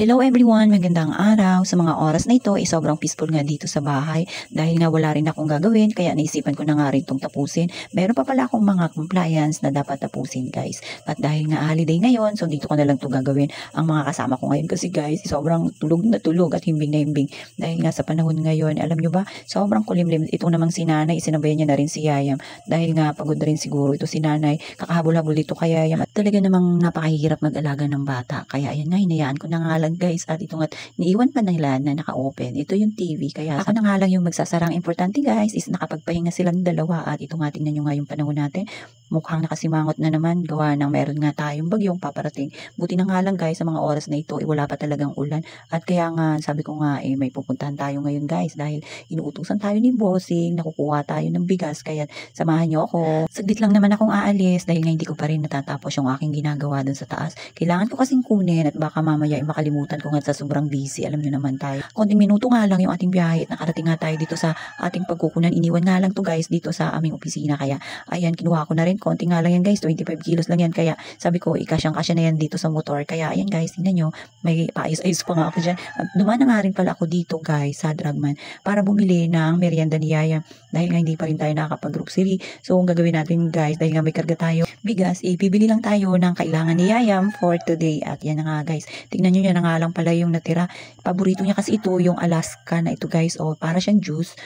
Hello everyone, magandang araw. Sa mga oras na ito ay sobrang peaceful nga dito sa bahay dahil nga wala rin akong gagawin kaya naisipan ko na nga rin itong tapusin. Meron pa pala akong mga compliance na dapat tapusin guys. At dahil nga holiday ngayon, so dito ko na lang ito gagawin. Ang mga kasama ko ngayon kasi guys, sobrang tulog na tulog at himbing na himbing. Dahil nga sa panahon ngayon, alam nyo ba, sobrang kulimlim. Ito namang si nanay, sinabayan niya na rin si Yayam. Dahil nga pagod na rin siguro ito si nanay, kakahabol-habol dito kay Yayam. At talaga namang napakahirap mag-alaga ng bata. Kaya ayan nga, hinayaan ko na nga lang guys, at ito nga niiwan pa nila na naka-open. Ito yung TV, kaya ako na nga lang yung magsasara. Ang importante guys is nakapagpahinga silang dalawa, at ito nga tingnan nyo nga yung panahon natin, mukhang nakasimangot na naman gawa ng meron nga tayong bagyong paparating. Buti na nga lang guys, sa mga oras na ito wala pa talagang ulan, at kaya nga sabi ko nga may pupuntahan tayo ngayon guys dahil inuutusan tayo ni bossing, nakukuha tayo ng bigas, kaya samahan nyo ako. Saglit lang naman akong aalis dahil nga hindi ko pa rin natatapos yung aking ginagawa dun sa taas. Kailangan ko kasing kunin at baka mamaya makalimutan ko nga sa sobrang busy. Alam nyo naman tayo, konting minuto nga lang yung ating biyahe at nakarating nga tayo dito sa ating pagkukunan. Iniwan nga lang to guys dito sa aming opisina, kaya ayan, kinuha ko na rin. Konti nga lang yan guys, 25 kilos lang yan, kaya sabi ko ikasyang-kasya na yan dito sa motor. Kaya ayan guys, tingnan nyo, may paayos-ayos pa nga ako dyan. Dumaan na nga rin pala ako dito guys sa Dragman para bumili ng merienda ni Yaya dahil nga hindi pa rin tayo nakakapag-grocery. So ang gagawin natin guys, dahil nga may karga tayo bigas, bibili lang tayo ng kailangan ni Yayam for today. At yan na nga guys, tignan nyo, yan na nga lang pala yung natira. Paborito niya kasi ito, yung Alaska na ito guys, o para siyang juice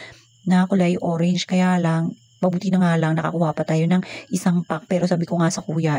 na kulay orange. Kaya lang, mabuti na nga lang nakakuha pa tayo ng isang pack, pero sabi ko nga sa kuya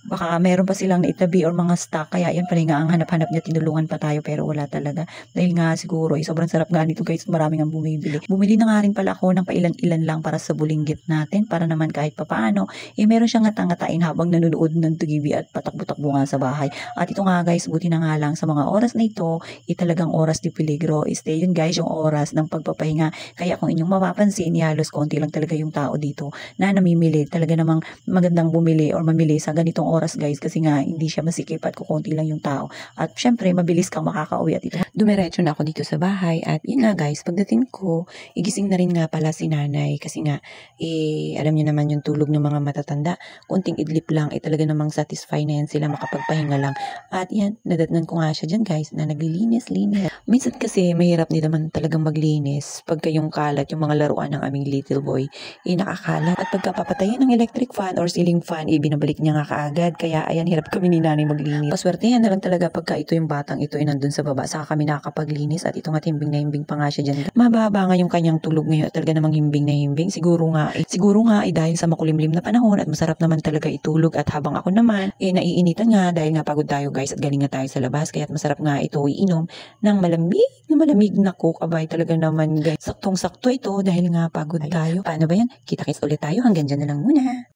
baka meron pa silang naitabi or mga stock, kaya yan pala nga ang hanap-hanap niya, tinulungan pa tayo pero wala talaga. Dahil nga siguro sobrang sarap nga nito guys, maraming ang bumibili. Bumili na nga rin pala ako ng pailan-ilan lang para sa bulinggit natin, para naman kahit papaano meron siyang ngatangatain habang nanonood ng TV at patakbo-takbo nga sa bahay. At ito nga guys, buti na nga lang sa mga oras na ito talagang oras di peligro. Stay yun guys, yung oras ng pagpapahinga. Kaya kung inyong mapapansin, halos konti lang talaga yung tao dito na namimili. Talaga namang magandang bumili or mamili sa ganitong oras guys, kasi nga hindi siya masikip at kukunti lang yung tao, at syempre mabilis kang makakauwi. At ito, dumiretso na ako dito sa bahay. At yun nga guys, pagdating ko, igising na rin nga pala si nanay kasi nga alam niyo naman yung tulog ng mga matatanda, konting idlip lang talaga namang satisfy na yan sila, makapagpahinga lang. At yan, nadatnan ko nga siya dyan guys na naglilinis. Minsan kasi mahirap din naman talagang maglinis pagka yung kalat, yung mga laruan ng aming little boy nakakalat, at pagka papatayin ng electric fan or ceiling fan binabalik niya nga kaagad. Kaya ayan, hirap kami ni nanay maglinis. Paswertehan na lang talaga pagka ito yung batang ito nandun sa baba, saka kami nakakapaglinis. At ito nga, himbing na himbing pa nga siya dyan. Mababa nga yung kanyang tulog ngayon, talaga namang himbing na himbing. Siguro nga dahil sa makulimlim na panahon at masarap naman talaga itulog. At habang ako naman naiinitan nga dahil nga pagod tayo guys at galing nga tayo sa labas, kaya masarap nga ito iinom ng malamig na coke. Abay, talaga naman guys, saktong sakto ito dahil nga pagod tayo. Paano ba yan? Kita-kits ulit tayo, hanggang dyan na lang muna.